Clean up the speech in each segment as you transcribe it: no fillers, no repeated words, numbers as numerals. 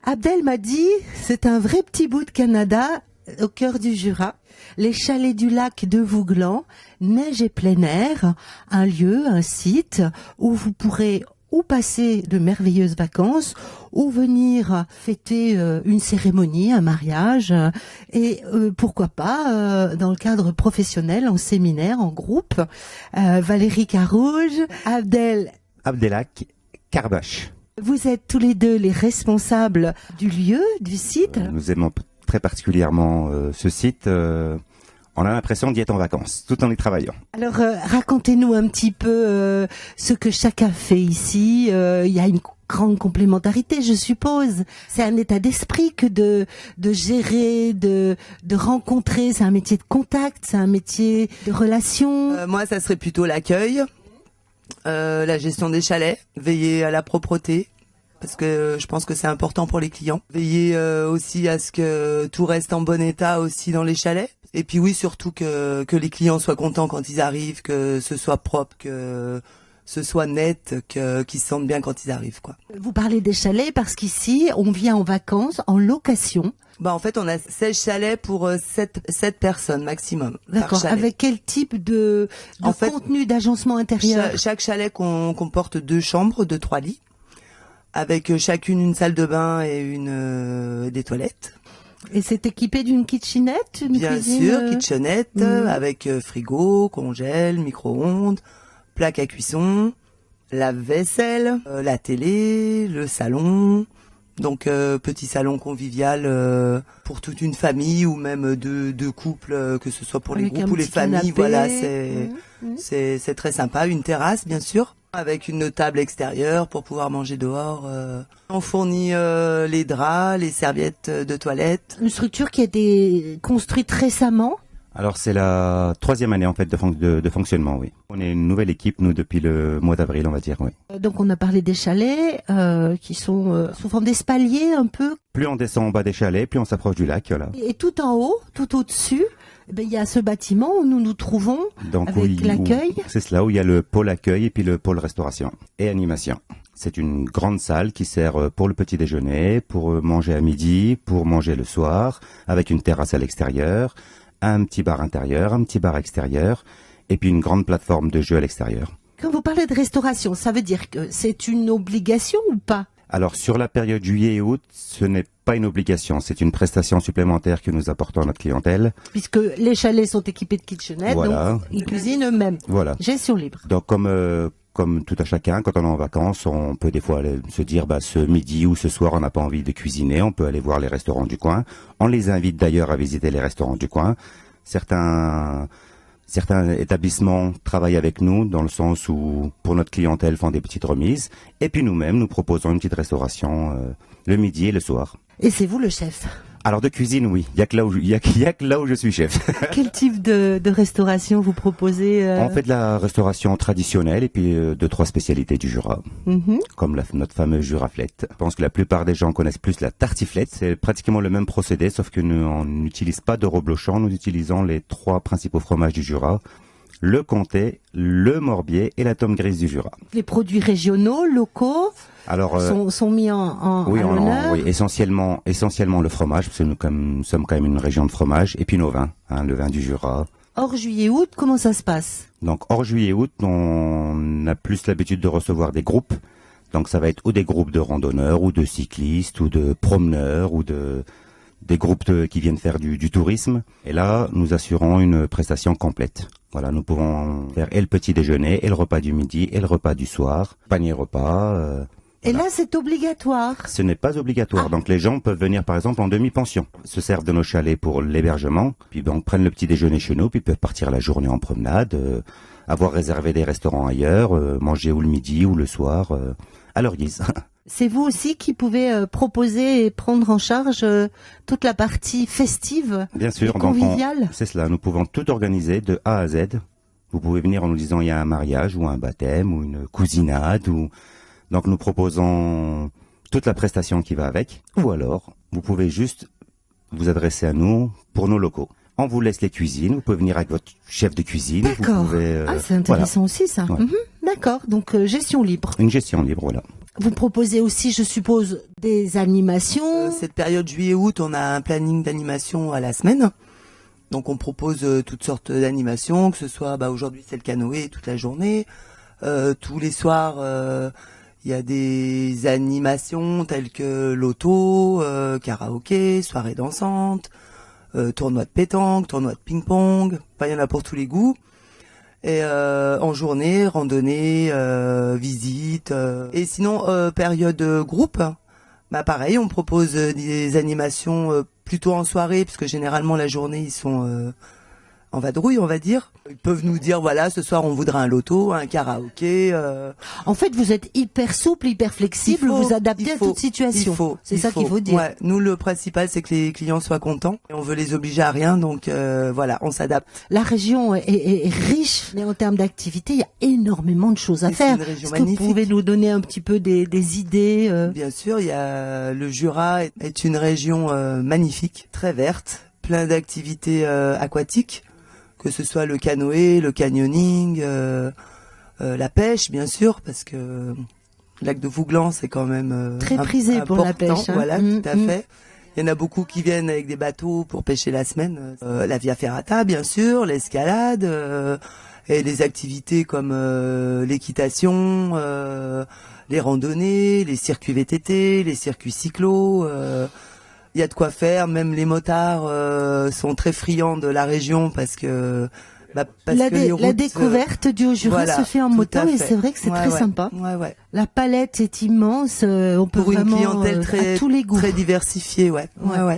Abdel m'a dit, c'est un vrai petit bout de Canada au cœur du Jura. Les chalets du lac de Vouglan, neige et plein air, un lieu, un site où vous pourrez ou passer de merveilleuses vacances, ou venir fêter une cérémonie, un mariage, et pourquoi pas dans le cadre professionnel, en séminaire, en groupe. Valérie Carouge, Abdelhak Karbache. Vous êtes tous les deux les responsables du lieu, du site. Nous aimons très particulièrement ce site. On a l'impression d'y être en vacances, tout en y travaillant. Alors, racontez-nous un petit peu ce que chacun fait ici. Il y a une grande complémentarité, je suppose. C'est un état d'esprit que de gérer, de rencontrer. C'est un métier de contact, c'est un métier de relation. Moi, ça serait plutôt l'accueil, la gestion des chalets, veiller à la propreté, parce que je pense que c'est important pour les clients. Veiller aussi à ce que tout reste en bon état aussi dans les chalets. Et puis oui, surtout que les clients soient contents quand ils arrivent, que ce soit propre, que ce soit net, qu'ils se sentent bien quand ils arrivent, quoi. Vous parlez des chalets parce qu'ici, on vient en vacances, en location. En fait, on a 16 chalets pour 7 personnes maximum. D'accord. Avec quel type de contenu d'agencement intérieur? Chaque chalet comporte 2 chambres de 3 lits, avec chacune une salle de bain et des toilettes. Et c'est équipé d'une kitchenette, une Bien cuisine, sûr, kitchenette, avec frigo, congèle, micro-ondes, plaque à cuisson, lave-vaisselle, la télé, le salon. Donc petit salon convivial pour toute une famille ou même deux couples, que ce soit pour les groupes ou les familles. Voilà, c'est très sympa. Une terrasse, bien sûr, avec une table extérieure pour pouvoir manger dehors. On fournit les draps, les serviettes de toilette. Une structure qui a été construite récemment. Alors c'est la 3e année en fait de fonctionnement, oui. On est une nouvelle équipe, nous, depuis le mois d'avril, on va dire, oui. Donc on a parlé des chalets qui sont sous forme d'espalier un peu. Plus on descend en bas des chalets, plus on s'approche du lac, voilà. Et tout en haut, tout au-dessus, il y a ce bâtiment où nous nous trouvons. Donc, avec l'accueil. C'est cela, où il y a le pôle accueil et puis le pôle restauration et animation. C'est une grande salle qui sert pour le petit déjeuner, pour manger à midi, pour manger le soir, avec une terrasse à l'extérieur, un petit bar intérieur, un petit bar extérieur, et puis une grande plateforme de jeu à l'extérieur. Quand vous parlez de restauration, ça veut dire que c'est une obligation ou pas? Alors sur la période juillet et août, ce n'est pas une obligation, c'est une prestation supplémentaire que nous apportons à notre clientèle. Puisque les chalets sont équipés de kitchenette, voilà. Donc ils cuisinent eux-mêmes. Voilà. Gestion libre. Donc comme tout à chacun, quand on est en vacances, on peut des fois aller se dire ce midi ou ce soir on n'a pas envie de cuisiner, on peut aller voir les restaurants du coin. On les invite d'ailleurs à visiter les restaurants du coin. Certains établissements travaillent avec nous dans le sens où pour notre clientèle font des petites remises. Et puis nous-mêmes, nous proposons une petite restauration le midi et le soir. Et c'est vous le chef? Alors de cuisine, oui. Il y a que là où je suis chef. Quel type de restauration vous proposez? On fait de la restauration traditionnelle et puis 2-3 spécialités du Jura, comme notre fameuse Juraflette. Je pense que la plupart des gens connaissent plus la tartiflette. C'est pratiquement le même procédé, sauf que nous on n'utilise pas de reblochon. Nous utilisons les 3 principaux fromages du Jura: le comté, le morbier et la tome grise du Jura. Les produits régionaux, locaux, alors, sont mis en l'honneur. Oui, essentiellement le fromage, parce que nous sommes quand même une région de fromage, et puis nos vins, le vin du Jura. Hors juillet-août, comment ça se passe? Donc hors juillet-août, on a plus l'habitude de recevoir des groupes. Donc ça va être ou des groupes de randonneurs, ou de cyclistes, ou de promeneurs, ou des groupes qui viennent faire du tourisme. Et là, nous assurons une prestation complète. Voilà, nous pouvons faire et le petit déjeuner, et le repas du midi, et le repas du soir, panier repas. Et là, c'est obligatoire? Ce n'est pas obligatoire. Donc les gens peuvent venir par exemple en demi-pension, se servent de nos chalets pour l'hébergement, puis donc prennent le petit déjeuner chez nous, puis peuvent partir la journée en promenade, avoir réservé des restaurants ailleurs, manger ou le midi ou le soir, à leur guise. C'est vous aussi qui pouvez proposer et prendre en charge toute la partie festive, bien sûr, et conviviale. C'est cela, nous pouvons tout organiser de A à Z. Vous pouvez venir en nous disant il y a un mariage ou un baptême ou une cousinade donc nous proposons toute la prestation qui va avec, ou alors vous pouvez juste vous adresser à nous pour nos locaux. On vous laisse les cuisines, vous pouvez venir avec votre chef de cuisine. D'accord. Vous pouvez, c'est intéressant aussi ça. Ouais. D'accord, donc gestion libre. Une gestion libre, voilà. Vous proposez aussi, je suppose, des animations. Cette période juillet-août, on a un planning d'animation à la semaine. Donc on propose toutes sortes d'animations, que ce soit aujourd'hui c'est le canoë toute la journée. Tous les soirs, il y a des animations telles que l'auto, karaoké, soirée dansante, tournoi de pétanque, tournoi de ping-pong. Enfin, il y en a pour tous les goûts. Et en journée, randonnée, visite. Et sinon, période groupe, pareil, on propose des animations plutôt en soirée, puisque généralement la journée ils sont en vadrouille, on va dire. Ils peuvent nous dire voilà, ce soir on voudra un loto, un karaoké. En fait, vous êtes hyper souple, hyper flexible, vous adaptez à toute situation. C'est ça qu'il faut dire. Ouais, nous le principal c'est que les clients soient contents. Et on veut les obliger à rien, donc voilà, on s'adapte. La région est riche, mais en termes d'activité, il y a énormément de choses à faire. C'est une région Est-ce que magnifique. vous pouvez nous donner un petit peu des idées Bien sûr, il y a le Jura est une région magnifique, très verte, plein d'activités aquatiques, que ce soit le canoë, le canyoning, la pêche bien sûr, parce que le lac de Vouglan c'est quand même très prisé important, pour la pêche. Hein. Voilà, tout à fait. Il y en a beaucoup qui viennent avec des bateaux pour pêcher la semaine. La Via Ferrata bien sûr, l'escalade et les activités comme l'équitation, les randonnées, les circuits VTT, les circuits cyclo. Il y a de quoi faire, même les motards sont très friands de la région parce que les routes, la découverte du Haut-Jura se fait en moto et c'est vrai que c'est très sympa. Ouais. La palette est immense, on peut pour vraiment une clientèle à tous les goûts. Très diversifiée, ouais.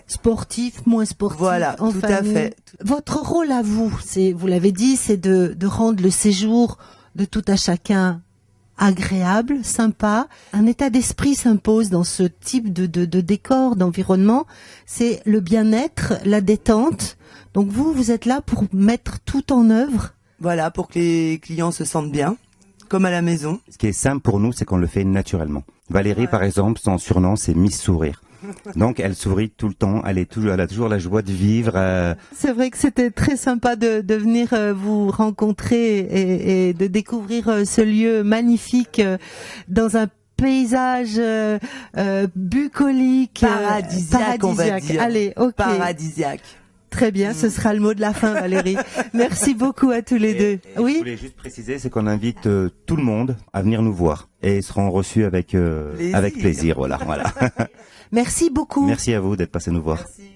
Sportif, moins sportif. Voilà, en tout famille. à fait. Votre rôle à vous, vous l'avez dit, c'est de rendre le séjour de tout à chacun agréable, sympa. Un état d'esprit s'impose dans ce type de décor, d'environnement. C'est le bien-être, la détente. Donc vous êtes là pour mettre tout en œuvre. Voilà, pour que les clients se sentent bien, comme à la maison. Ce qui est simple pour nous, c'est qu'on le fait naturellement. Valérie, par exemple, son surnom, c'est Miss Sourire. Donc, elle sourit tout le temps. Elle a toujours la joie de vivre. C'est vrai que c'était très sympa de venir vous rencontrer et de découvrir ce lieu magnifique dans un paysage bucolique, paradisiaque, on va dire. Allez, ok. Paradisiaque. Très bien, ce sera le mot de la fin, Valérie. Merci beaucoup à tous les deux. Oui. Je voulais juste préciser, c'est qu'on invite tout le monde à venir nous voir et ils seront reçus avec plaisir. Voilà. Merci beaucoup. Merci à vous d'être passé nous voir. Merci.